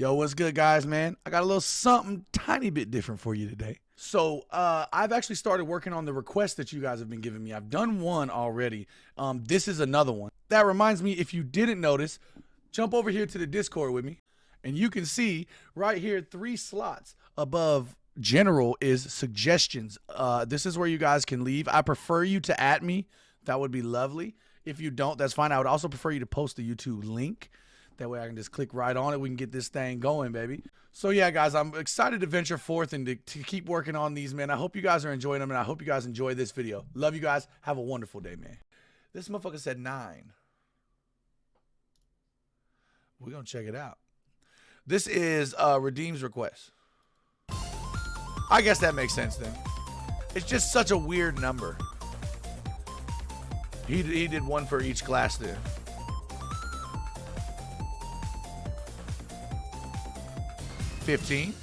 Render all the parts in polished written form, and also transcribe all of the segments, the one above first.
Yo, what's good, guys, man? I got a little something tiny bit different for you today. So I've actually started working on the requests that you guys have been giving me. I've done one already. This is another one. That reminds me, if you didn't notice, jump over here to the Discord with me, and you can see right here 3 slots above general is suggestions. This is where you guys can leave. I prefer you to @me. That would be lovely. If you don't, that's fine. I would also prefer you to post the YouTube link. That way I can just click right on it. We can get this thing going, baby. So yeah, guys, I'm excited to venture forth and to keep working on these, man. I hope you guys are enjoying them, and I hope you guys enjoy this video. Love you guys. Have a wonderful day, man. This motherfucker said 9. We're going to check it out. This is Redeem's request. I guess that makes sense then. It's just such a weird number. He did one for each class there. 15.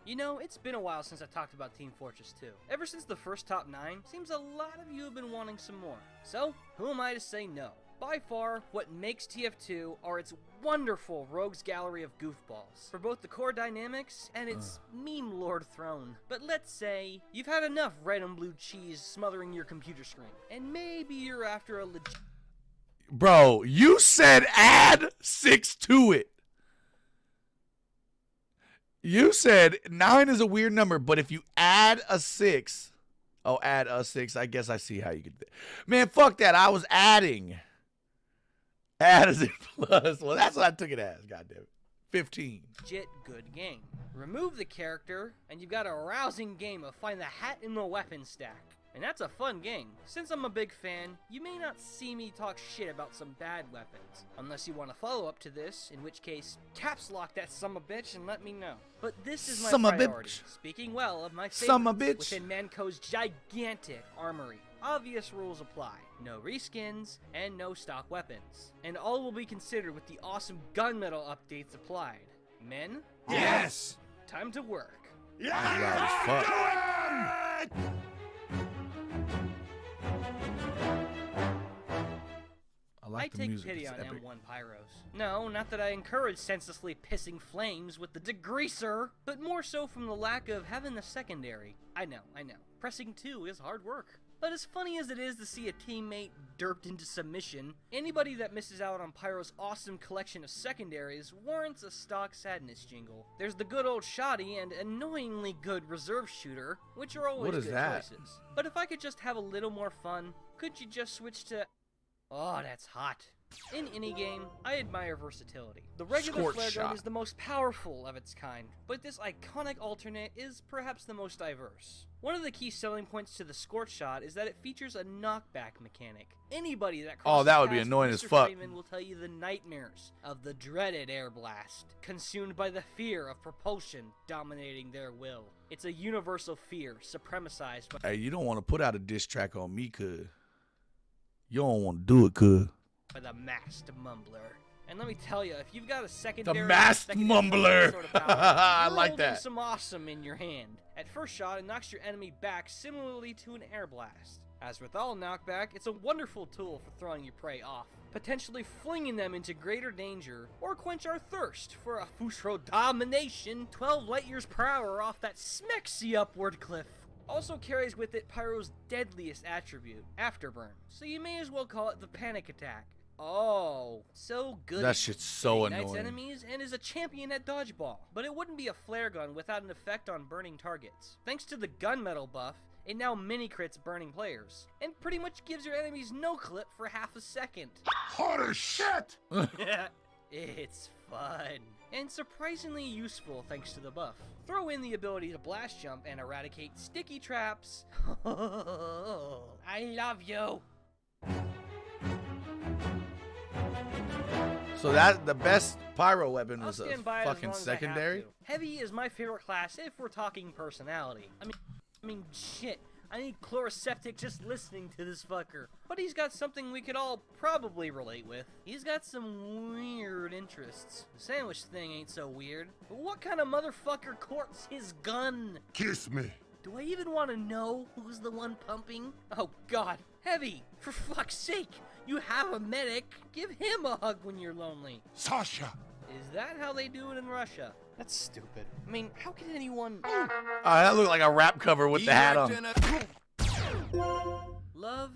You know, it's been a while since I talked about Team Fortress 2. Ever since the first top 9, seems a lot of you have been wanting some more. So, who am I to say no? By far, what makes TF2 are its wonderful rogues gallery of goofballs, for both the core dynamics and its meme lord throne. But let's say you've had enough red and blue cheese smothering your computer screen, and maybe you're after a legit... Bro, you said add 6 to it. You said 9 is a weird number, but if you add a 6, add a 6, I guess I see how you could. Man, fuck that. I was adding. Add as in plus. Well, that's what I took it as. God damn it. 15. Legit good game. Remove the character, and you've got a rousing game of find the hat in the weapon stack. And that's a fun game. Since I'm a big fan, you may not see me talk shit about some bad weapons. Unless you want to follow up to this, in which case, caps lock that sumbabitch and let me know. But this is my priority. Speaking well of my favorites within Manco's gigantic armory. Obvious rules apply. No reskins, and no stock weapons. And all will be considered with the awesome gunmetal updates applied. Men? Yes! Time to work. Yeah! I take pity on M1 Pyros. No, not that I encourage senselessly pissing flames with the degreaser, but more so from the lack of having the secondary. I know. Pressing 2 is hard work. But as funny as it is to see a teammate derped into submission, anybody that misses out on Pyro's awesome collection of secondaries warrants a stock sadness jingle. There's the good old shoddy and annoyingly good reserve shooter, which are always good choices. But if I could just have a little more fun, could you just switch to... Oh, that's hot. In any game, I admire versatility. The regular flare gun is the most powerful of its kind, but this iconic alternate is perhaps the most diverse. One of the key selling points to the Scorch shot is that it features a knockback mechanic. Anybody that crosses that would be annoying as fuck. Will tell you the nightmares of the dreaded air blast, consumed by the fear of propulsion dominating their will. It's a universal fear, supremacized by... Hey, you don't want to put out a diss track on me, cuz. You don't want to do it, cuz. By the masked mumbler. And let me tell you, if you've got a secondary... The masked mumbler! Sort of power, I like that. Some awesome in your hand. At first shot, it knocks your enemy back similarly to an air blast. As with all knockback, it's a wonderful tool for throwing your prey off, potentially flinging them into greater danger, or quench our thirst for a Fushro domination 12 light years per hour off that smexy upward cliff. Also carries with it Pyro's deadliest attribute, Afterburn, so you may as well call it the panic attack. Oh, so good. That shit's so annoying. annoying. Enemies and is a champion at dodgeball, but it wouldn't be a flare gun without an effect on burning targets. Thanks to the gunmetal buff, it now mini-crits burning players, and pretty much gives your enemies no clip for half a second. Holy shit! It's fun. And surprisingly useful thanks to the buff. Throw in the ability to blast jump and eradicate sticky traps. I love you. So that the best pyro weapon was a fucking secondary? Heavy is my favorite class if we're talking personality. I mean shit. I need chloroseptic just listening to this fucker. But he's got something we could all probably relate with. He's got some weird interests. The sandwich thing ain't so weird. But what kind of motherfucker courts his gun? Kiss me. Do I even want to know who's the one pumping? Oh god, Heavy! For fuck's sake! You have a medic. Give him a hug when you're lonely. Sasha. Is that how they do it in Russia? That's stupid. I mean, how can anyone... That looked like a rap cover with the hat on. Love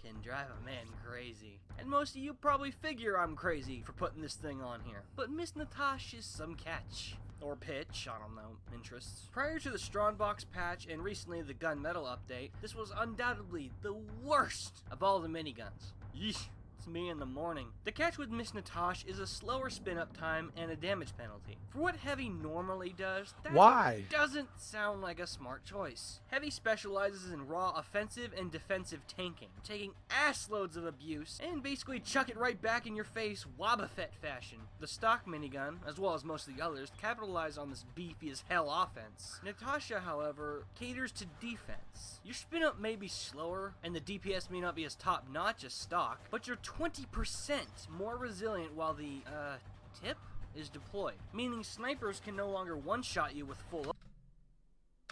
can drive a man crazy. And most of you probably figure I'm crazy for putting this thing on here. But Miss Natascha is some catch. Or pitch, I don't know, interests. Prior to the Strongbox patch and recently the gunmetal update, this was undoubtedly the worst of all the miniguns. Yeesh. Me in the morning. The catch with Miss Natascha is a slower spin-up time and a damage penalty. For what Heavy normally does, that doesn't sound like a smart choice. Heavy specializes in raw offensive and defensive tanking, taking ass loads of abuse and basically chuck it right back in your face Wobba Fett fashion. The stock minigun, as well as most of the others, capitalize on this beefy as hell offense. Natascha, however, caters to defense. Your spin-up may be slower and the DPS may not be as top-notch as stock, but you're 20% more resilient while the, tip is deployed, meaning snipers can no longer one-shot you with full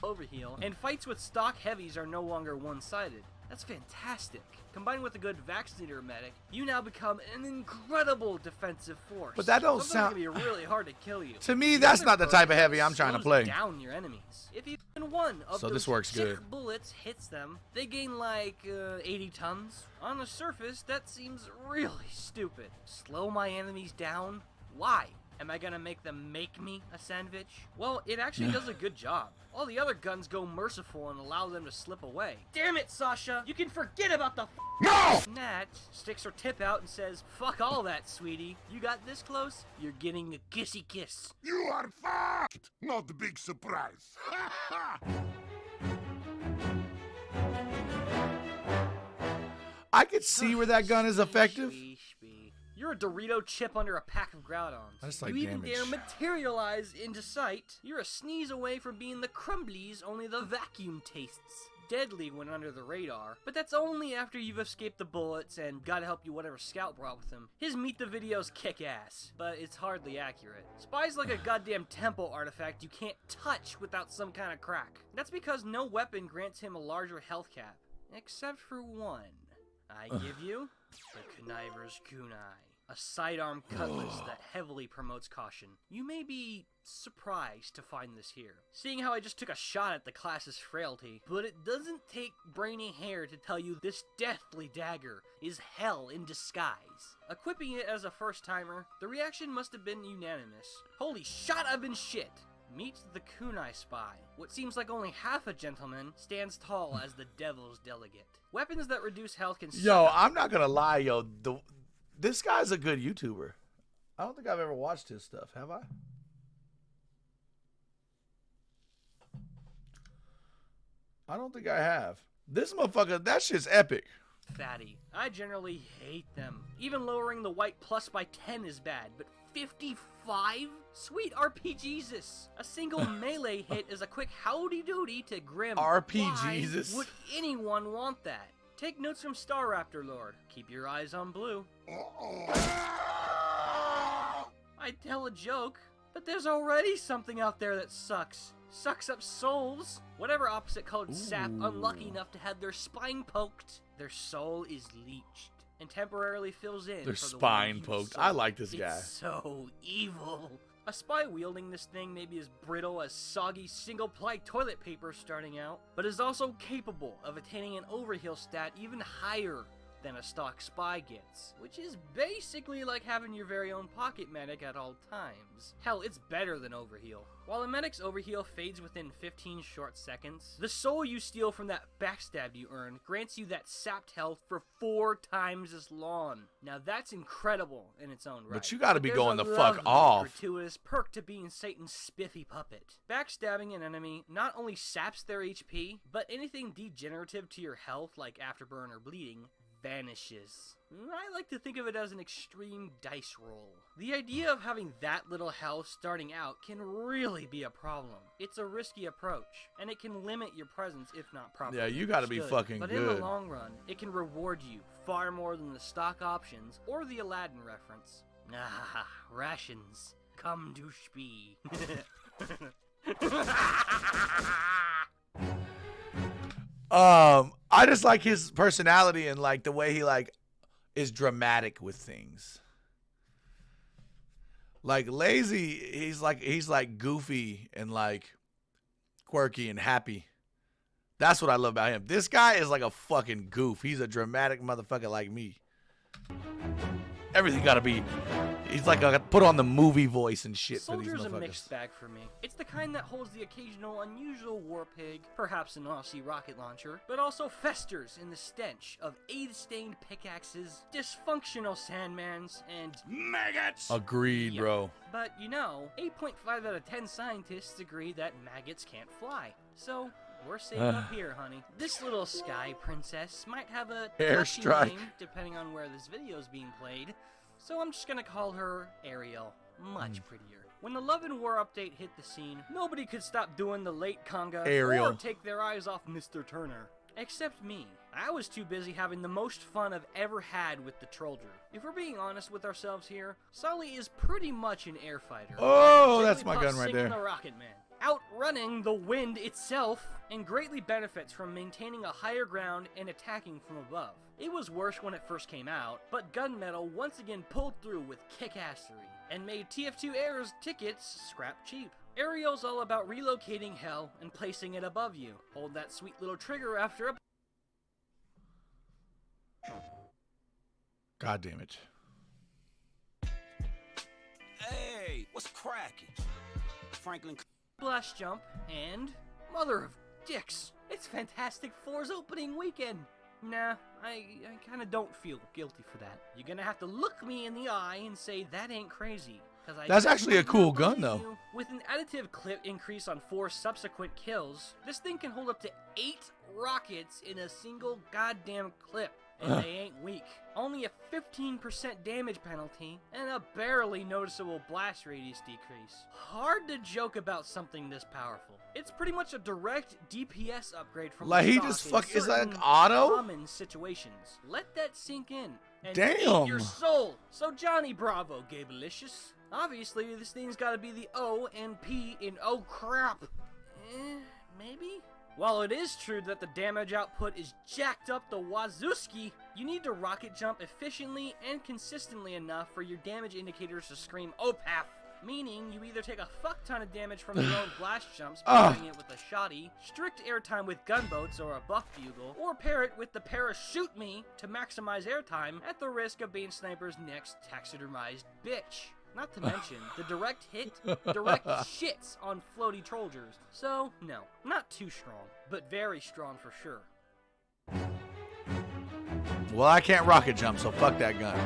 overheal, and fights with stock heavies are no longer one-sided. That's fantastic. Combined with a good vaccinator medic, you now become an incredible defensive force. But that don't sound... gonna be really hard to kill you. To me, that's not the type of heavy I'm trying to play. Down your enemies. If even one of those sick bullets hits them, they gain like 80 tons. On the surface, that seems really stupid. Slow my enemies down? Why? Am I gonna make them make me a sandwich? Well, it actually does a good job. All the other guns go merciful and allow them to slip away. Damn it, Sasha! You can forget about the No! Nat sticks her tip out and says, fuck all that, sweetie. You got this close, you're getting a kissy kiss. You are fucked! Not the big surprise. I could see where that gun is effective. You're a Dorito chip under a pack of Groudons. That's like you even damage. dare materialize into sight. You're a sneeze away from being the crumblies only the vacuum tastes. Deadly when under the radar, but that's only after you've escaped the bullets and gotta help you whatever Scout brought with him. His meet the videos kick ass, but it's hardly accurate. Spy's like a goddamn temple artifact you can't touch without some kind of crack. That's because no weapon grants him a larger health cap, except for one. I give you the Conniver's Kunai. A sidearm cutlass that heavily promotes caution. You may be surprised to find this here, seeing how I just took a shot at the class's frailty, but it doesn't take brainy hair to tell you this deathly dagger is hell in disguise. Equipping it as a first-timer, the reaction must have been unanimous. Holy shot, I've been shit! Meet the Kunai spy. What seems like only half a gentleman stands tall as the devil's delegate. Weapons that reduce health can... Yo, I'm not gonna lie, yo. This guy's a good YouTuber. I don't think I've ever watched his stuff, have I? I don't think I have. This motherfucker, that shit's epic. Fatty. I generally hate them. Even lowering the white plus by 10 is bad, but 55? Sweet RPGesus. A single melee hit is a quick howdy doody to Grim. RPGesus. Why would anyone want that? Take notes from Star Raptor Lord. Keep your eyes on blue. I'd tell a joke, but there's already something out there that sucks. Sucks up souls. Whatever opposite colored sap unlucky enough to have their spine poked, their soul is leached and temporarily fills in. Their for spine the poked. I like this guy. It's so evil. A spy wielding this thing may be as brittle as soggy single-ply toilet paper starting out, but is also capable of attaining an overheal stat even higher than a stock spy gets, which is basically like having your very own pocket medic at all times. Hell, it's better than overheal. While a medic's overheal fades within 15 short seconds, the soul you steal from that backstab you earn grants you that sapped health for 4 times as long. Now that's incredible in its own right. But you gotta be going the fuck lovely off. Gratuitous perk to being Satan's spiffy puppet. Backstabbing an enemy not only saps their HP, but anything degenerative to your health like afterburn or bleeding vanishes. I like to think of it as an extreme dice roll. The idea of having that little health starting out can really be a problem. It's a risky approach, and it can limit your presence if not properly Yeah, you gotta be fucking but good. in the long run, it can reward you far more than the stock options or the Aladdin reference. Ah, rations. Come to spee. I just like his personality and like the way he like is dramatic with things. Like Lazy, he's like goofy and like quirky and happy. That's what I love about him. This guy is like a fucking goof. He's a dramatic motherfucker like me. Everything gotta be. He's like a put on the movie voice and shit for these motherfuckers. Soldier's a mixed bag for me. It's the kind that holds the occasional unusual war pig, perhaps an Aussie rocket launcher, but also festers in the stench of AIDS-stained pickaxes, dysfunctional Sandmans, and maggots. Agreed, bro. But you know, 8.5 out of 10 scientists agree that maggots can't fly. So we're safe up here, honey. This little sky princess might have a touchy name, depending on where this video is being played. So I'm just gonna call her Ariel. Much prettier. When the Love and War update hit the scene, nobody could stop doing the late conga or take their eyes off Mr. Turner. Except me. I was too busy having the most fun I've ever had with the Trollder. If we're being honest with ourselves here, Sully is pretty much an air fighter. Oh, that's my gun right there. The Rocket Man, outrunning the wind itself, and greatly benefits from maintaining a higher ground and attacking from above. It was worse when it first came out, but Gunmetal once again pulled through with kick-assery, and made TF2 Air's tickets scrap cheap. Ariel's all about relocating hell and placing it above you. Hold that sweet little trigger after a... God damn it. Hey, what's cracking? Franklin... blast jump, and... mother of dicks! It's Fantastic Four's opening weekend! Nah, I kinda don't feel guilty for that. You're gonna have to look me in the eye and say that ain't crazy. That's actually a cool gun, though. With an additive clip increase on 4 subsequent kills, this thing can hold up to 8 rockets in a single goddamn clip. And they ain't weak. Only a 15% damage penalty, and a barely noticeable blast radius decrease. Hard to joke about something this powerful. It's pretty much a direct DPS upgrade from like he just fuck is that auto? Common situations. Let that sink in. And damn. Eat your soul. So Johnny Bravo, Gabalicious. Obviously, this thing's got to be the O and P in oh crap. Maybe. While it is true that the damage output is jacked up the wazooski, you need to rocket jump efficiently and consistently enough for your damage indicators to scream OPAF. Meaning, you either take a fuck ton of damage from your own blast jumps by doing it with a shoddy, strict airtime with gunboats or a buff bugle, or pair it with the parachute me to maximize airtime at the risk of being Sniper's next taxidermized bitch. Not to mention, the direct hit direct shits on floaty Trollgers. So, no, not too strong, but very strong for sure. Well, I can't rocket jump, so fuck that gun.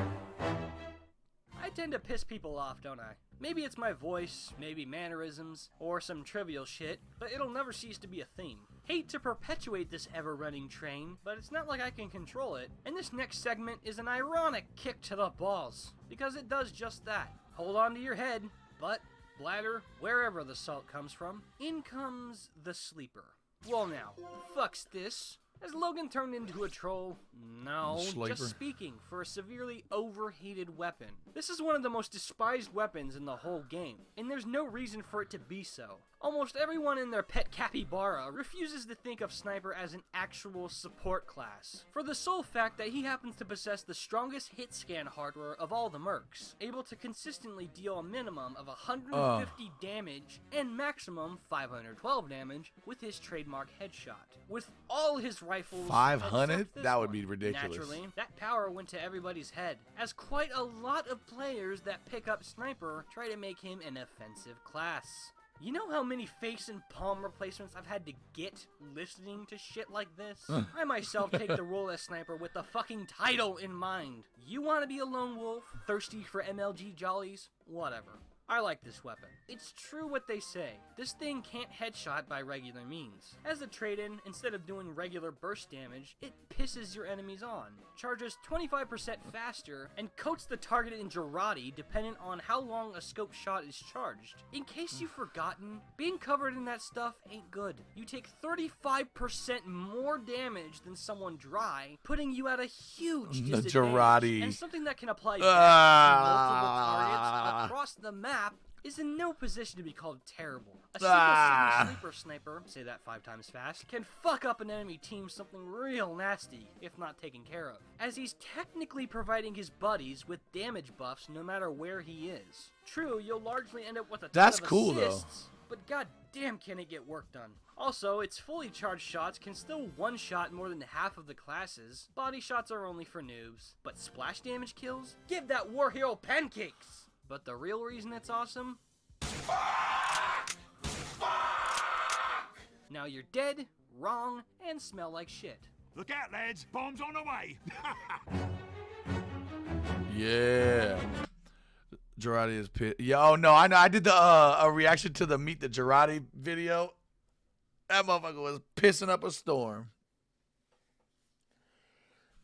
I tend to piss people off, don't I? Maybe it's my voice, maybe mannerisms, or some trivial shit, but it'll never cease to be a theme. Hate to perpetuate this ever-running train, but it's not like I can control it, and this next segment is an ironic kick to the balls, because it does just that. Hold on to your head, butt, bladder, wherever the salt comes from. In comes the sleeper. Well now, fuck's this. Has Logan turned into a troll? No, just speaking for a severely overhated weapon. This is one of the most despised weapons in the whole game, and there's no reason for it to be so. Almost everyone in their pet capybara refuses to think of Sniper as an actual support class, for the sole fact that he happens to possess the strongest hit scan hardware of all the mercs, able to consistently deal a minimum of 150 damage and maximum 512 damage with his trademark headshot. With all his rifles 500? That would be ridiculous. Naturally, that power went to everybody's head, as quite a lot of players that pick up Sniper try to make him an offensive class. You know how many face and palm replacements I've had to get listening to shit like this? I myself take the role as Sniper with the fucking title in mind. You want to be a lone wolf, thirsty for MLG jollies? Whatever. I like this weapon. It's true what they say. This thing can't headshot by regular means. As a trade-in, instead of doing regular burst damage, it pisses your enemies on, charges 25% faster, and coats the target in Girardi dependent on how long a scope shot is charged. In case you've forgotten, being covered in that stuff ain't good. You take 35% more damage than someone dry, putting you at a huge disadvantage. Girardi. And something that can apply to multiple targets across the map is in no position to be called terrible. A single sleeper sniper, say that 5 times fast, can fuck up an enemy team something real nasty if not taken care of, as he's technically providing his buddies with damage buffs no matter where he is. True, you'll largely end up with a ton of cool assists, but goddamn can it get work done. Also, its fully charged shots can still one-shot more than half of the classes. Body shots are only for noobs, but splash damage kills? Give that war hero pancakes! But the real reason it's awesome? Now you're dead, wrong, and smell like shit. Look out, lads! Bombs on the way! Yeah. Girardi is pissed. Yo, no, I know. I did the a reaction to the Meet the Girardi video. That motherfucker was pissing up a storm.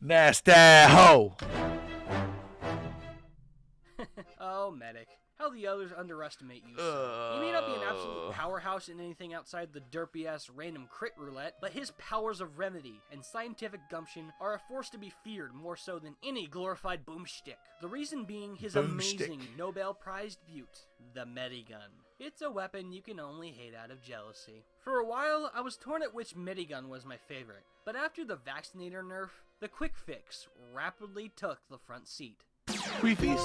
Nasty hoe. Oh, medic. How the others underestimate you, sir. He may not be an absolute powerhouse in anything outside the derpy-ass random crit roulette, but his powers of remedy and scientific gumption are a force to be feared more so than any glorified boomstick. The reason being his amazing Nobel Prized beaut, the Medigun. It's a weapon you can only hate out of jealousy. For a while, I was torn at which Medigun was my favorite, but after the Vaccinator nerf, the Quick Fix rapidly took the front seat. Queefies?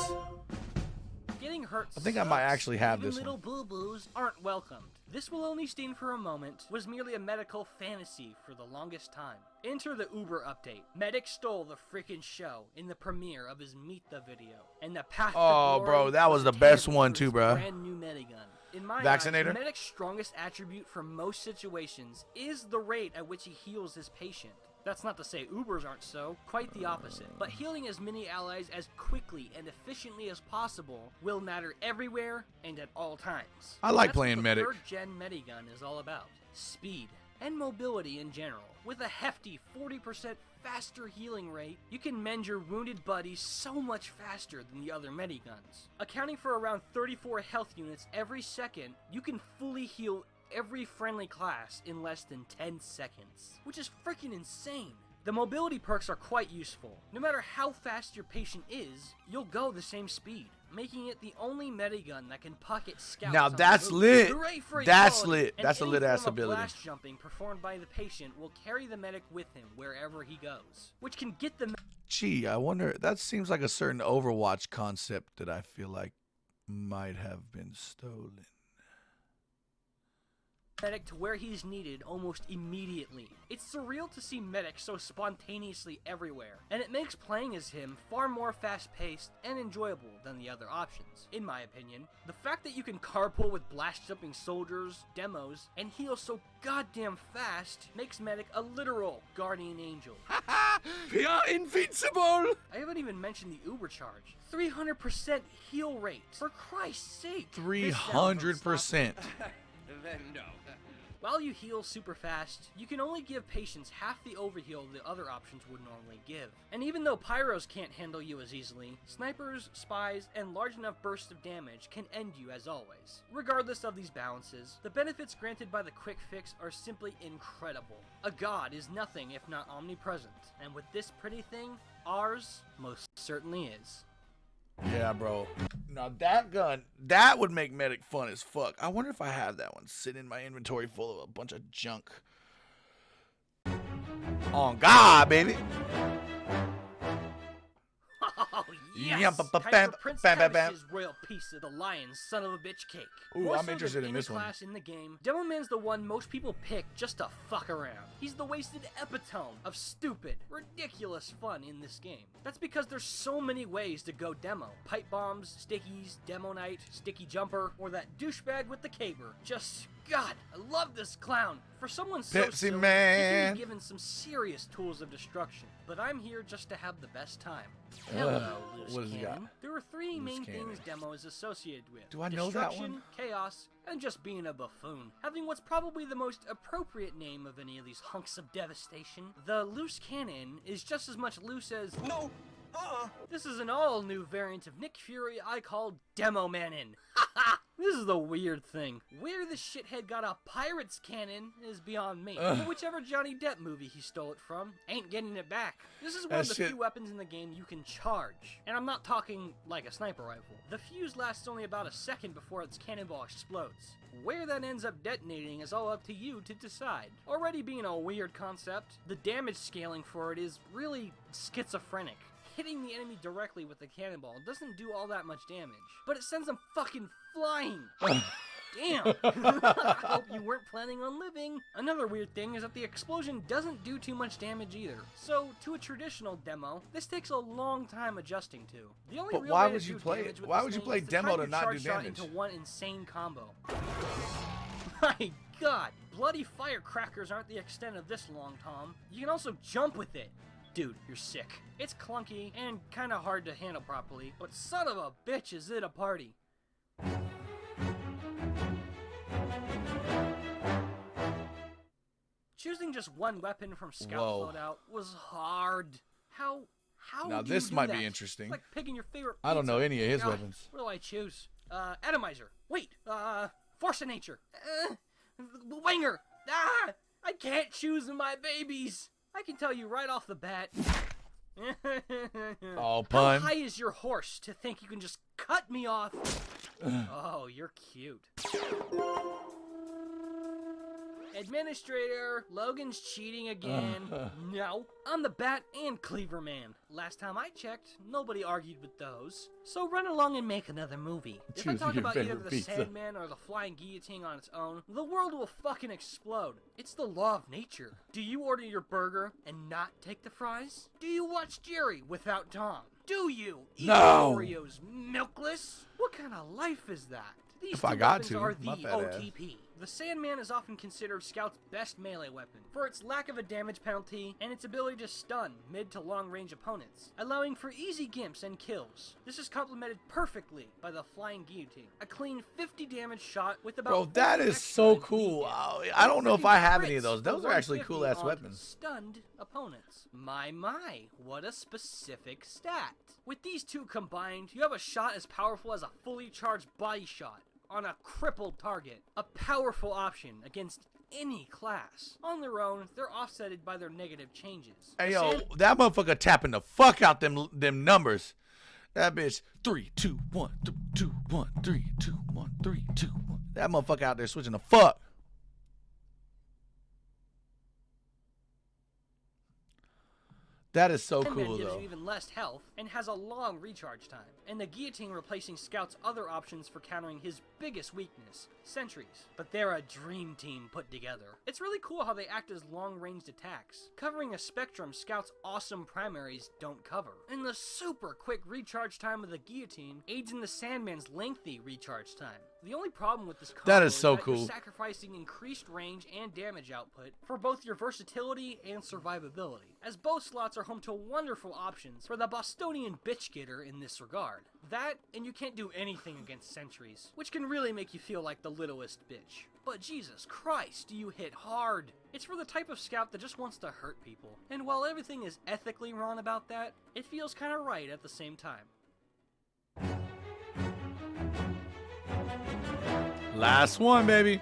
Getting hurt I think I might actually have Even this little one. boo-boos aren't welcomed. This will only sting for a moment was merely a medical fantasy for the longest time. Enter the Uber update. Medic stole the freaking show in the premiere of his Meet the video. And the path to glory bro, that was the best tangible one for too, his bro. Brand new Medigun. In my Vaccinator? eyes, Medic's strongest attribute for most situations is the rate at which he heals his patient. That's not to say Ubers aren't so, quite the opposite. But healing as many allies as quickly and efficiently as possible will matter everywhere and at all times. I like That's playing what medic. The 3rd gen Medigun is all about. Speed and mobility in general. With a hefty 40% faster healing rate, you can mend your wounded buddies so much faster than the other Mediguns. Accounting for around 34 health units every second, you can fully heal every friendly class in less than 10 seconds, which is freaking insane. The mobility perks are quite useful. No matter how fast your patient is, you'll go the same speed, making it the only Medigun that can pocket scouts. Now on that's the move. lit. Hooray for That's equality. lit. And That's a any lit ass form of ability. blast jumping performed by the patient will carry the medic with him wherever he goes, which can get the Gee, I wonder. That seems like a certain Overwatch concept that I feel like might have been stolen. medic to where he's needed almost immediately. It's surreal to see medic so spontaneously everywhere, and it makes playing as him far more fast-paced and enjoyable than the other options, in my opinion. The fact that you can carpool with blast-jumping soldiers, demos, and heal so goddamn fast makes medic a literal guardian angel. We are invincible! I haven't even mentioned the Uber charge. 300% heal rate. For Christ's sake. 300%. While you heal super fast, you can only give patients half the overheal the other options would normally give. And even though pyros can't handle you as easily, snipers, spies, and large enough bursts of damage can end you as always. Regardless of these balances, the benefits granted by the quick fix are simply incredible. A god is nothing if not omnipresent, and with this pretty thing, ours most certainly is. Yeah, bro. Now that gun, that would make medic fun as fuck. I wonder if I have that one sitting in my inventory full of a bunch of junk. On God, baby. Oh, yes! Yeah, Time for Prince Cavish's royal piece of the lion's son of a bitch cake. Ooh, More I'm so interested than in this any one. class in the game, Demoman's the one most people pick just to fuck around. He's the wasted epitome of stupid, ridiculous fun in this game. That's because there's so many ways to go demo. Pipe bombs, stickies, demo night, sticky jumper, or that douchebag with the caber. Just, God, I love this clown. For someone so Pepsi silly, Man. he can be given some serious tools of destruction. But I'm here just to have the best time. Hello, loose what has he cannon. got? There are three main cannon. things demo is associated with. Do I know that Destruction, one? chaos, and just being a buffoon. Having what's probably the most appropriate name of any of these hunks of devastation, the loose cannon is just as much loose as... No! This is an all-new variant of Nick Fury I call Demo Manin. Haha! This is the weird thing. Where the shithead got a pirate's cannon is beyond me. But whichever Johnny Depp movie he stole it from, ain't getting it back. This is one of the few weapons in the game you can charge. And I'm not talking like a sniper rifle. The fuse lasts only about a second before its cannonball explodes. Where that ends up detonating is all up to you to decide. Already being a weird concept, the damage scaling for it is really schizophrenic. Hitting the enemy directly with the cannonball doesn't do all that much damage, but it sends them fucking flying. Damn. I hope you weren't planning on living. Another weird thing is that the explosion doesn't do too much damage either. So, to a traditional demo, this takes a long time adjusting to. The only But real why way would to you do play damage it? with Why this would you thing play is to demo time to your not do charge shot damage? into one insane combo. My god, bloody firecrackers aren't the extent of this long tom. You can also jump with it. Dude, you're sick. It's clunky and kinda hard to handle properly, but son of a bitch is it a party. Choosing just one weapon from Scout loadout was hard. How Now do you this do might that? be interesting. It's like picking your favorite I don't know pizza. any of his God, weapons. What do I choose? Atomizer. Wait, Force of Nature. Winger. Ah! I can't choose my babies. I can tell you right off the bat. Oh, pun. How high is your horse to think you can just cut me off? Oh, you're cute. Administrator, Logan's cheating again. No, I'm the Bat and Cleaver Man. Last time I checked, nobody argued with those. So run along and make another movie. If I talk about either the Sandman or the flying guillotine on its own, the world will fucking explode. It's the law of nature. Do you order your burger and not take the fries? Do you watch Jerry without Tom? Do you eat Oreos milkless? What kind of life is that? These If I two got weapons to, are my the fat ass. OTP. The Sandman is often considered Scout's best melee weapon for its lack of a damage penalty and its ability to stun mid to long range opponents, allowing for easy gimps and kills. This is complemented perfectly by the flying guillotine, a clean 50 damage shot with about. Bro, that is so cool. I don't know if I have any of those. Those are actually cool ass weapons. Stunned opponents. My, what a specific stat. With these two combined, you have a shot as powerful as a fully charged body shot on a crippled target. A powerful option against any class. On their own, they're offsetted by their negative changes. Hey yo, that motherfucker tapping the fuck out them numbers. That bitch 3, 2, 1, 2, 1, 3, 2, 1, 3, 2, 1. That motherfucker out there switching the fuck. That is so Sandman cool, gives though. you even less health and has a long recharge time, and the guillotine replacing Scout's other options for countering his biggest weakness, sentries. But they're a dream team put together. It's really cool how they act as long-ranged attacks, covering a spectrum Scout's awesome primaries don't cover. And the super quick recharge time of the guillotine aids in the Sandman's lengthy recharge time. The only problem with this combo That is so that cool. you're sacrificing increased range and damage output for both your versatility and survivability, as both slots are home to wonderful options for the Bostonian bitch getter in this regard. That, and you can't do anything against sentries, which can really make you feel like the littlest bitch. But Jesus Christ, do you hit hard! It's for the type of scout that just wants to hurt people, and while everything is ethically wrong about that, it feels kinda right at the same time. Last one, baby.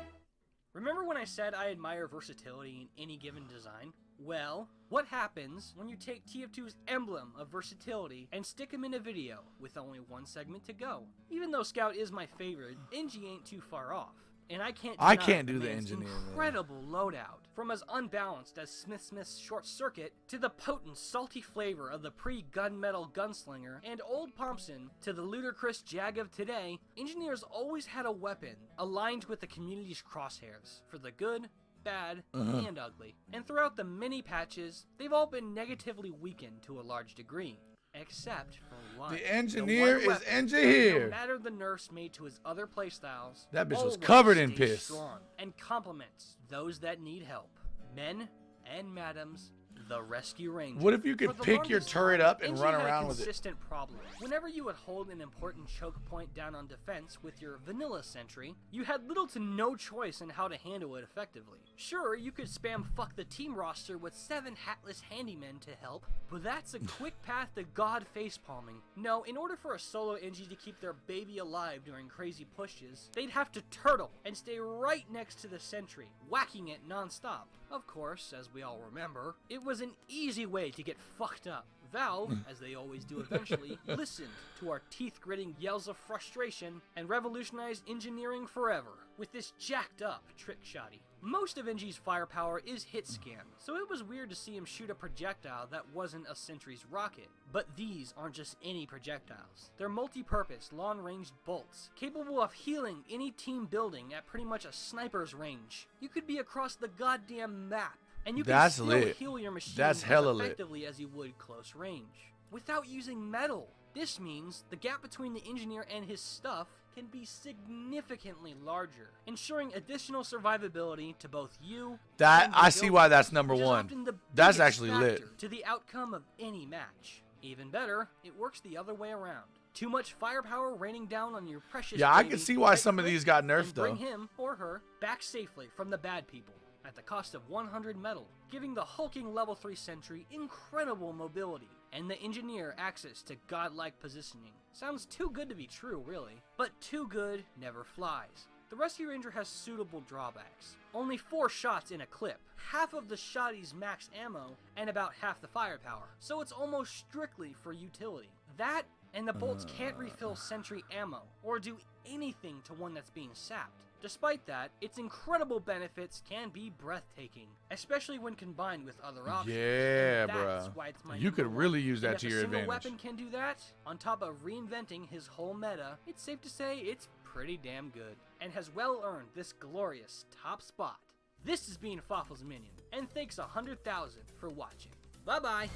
Remember when I said I admire versatility in any given design? Well, what happens when you take TF2's emblem of versatility and stick him in a video with only one segment to go? Even though Scout is my favorite, NG ain't too far off. And I can't do the man's engineer, man. incredible loadout. From as unbalanced as Smith's Short Circuit, to the potent, salty flavor of the pre-gunmetal gunslinger, and Old Thompson, to the ludicrous Jag of today, engineers always had a weapon aligned with the community's crosshairs, for the good, bad, and ugly. And throughout the many patches, they've all been negatively weakened to a large degree. Except for one. The engineer one is weapon, engineer. no matter the nerfs made to his other playstyles, That bitch was always covered in stays piss. strong and compliments those that need help. Men and madams, the Rescue Ranger. What if you could pick your turret up and run around with it? Consistent problem. Whenever you would hold an important choke point down on defense with your vanilla sentry, you had little to no choice in how to handle it effectively. Sure, you could spam fuck the team roster with 7 hatless handymen to help, but that's a quick path to god facepalming. No, in order for a solo Engie to keep their baby alive during crazy pushes, they'd have to turtle and stay right next to the sentry, whacking it non-stop. Of course, as we all remember, it was an easy way to get fucked up. Valve, as they always do eventually, listened to our teeth-gritting yells of frustration and revolutionized engineering forever with this jacked-up trick shotty. Most of Engie's firepower is hit scan, so it was weird to see him shoot a projectile that wasn't a sentry's rocket. But these aren't just any projectiles. They're multi-purpose, long-ranged bolts, capable of healing any team building at pretty much a sniper's range. You could be across the goddamn map, and you can still heal your machine as effectively as you would close range, without using metal. This means the gap between the engineer and his stuff can be significantly larger, ensuring additional survivability to both you and I see why that's number which is one. often the That's biggest actually lit. factor to the outcome of any match. Even better, it works the other way around. Too much firepower raining down on your precious Yeah, I baby can see why might some of click these got and nerfed, bring though. him or her back safely from the bad people at the cost of 100 metal, giving the hulking level 3 sentry incredible mobility and the engineer access to godlike positioning. Sounds too good to be true, really, but too good never flies. The Rescue Ranger has suitable drawbacks. Only 4 shots in a clip, half of the shotty's max ammo, and about half the firepower, so it's almost strictly for utility. That, and the bolts can't refill sentry ammo, or do anything to one that's being sapped. Despite that, its incredible benefits can be breathtaking, especially when combined with other options. Yeah, and bro. that's why it's my You could number really one. use And that if to your a single advantage. weapon can do that, on top of reinventing his whole meta, it's safe to say it's pretty damn good, and has well earned this glorious top spot. This has been Fawful's Minion, and thanks 100,000 for watching. Bye-bye!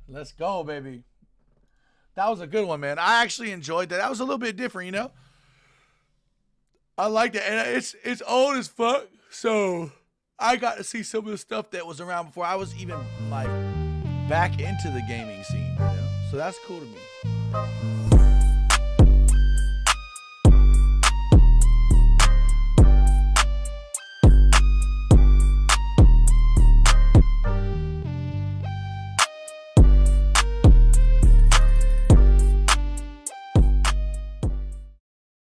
Let's go, baby. That was a good one, man. I actually enjoyed that. That was a little bit different, you know? I liked it. And it's old as fuck. So I got to see some of the stuff that was around before I was even like back into the gaming scene, you know? So that's cool to me.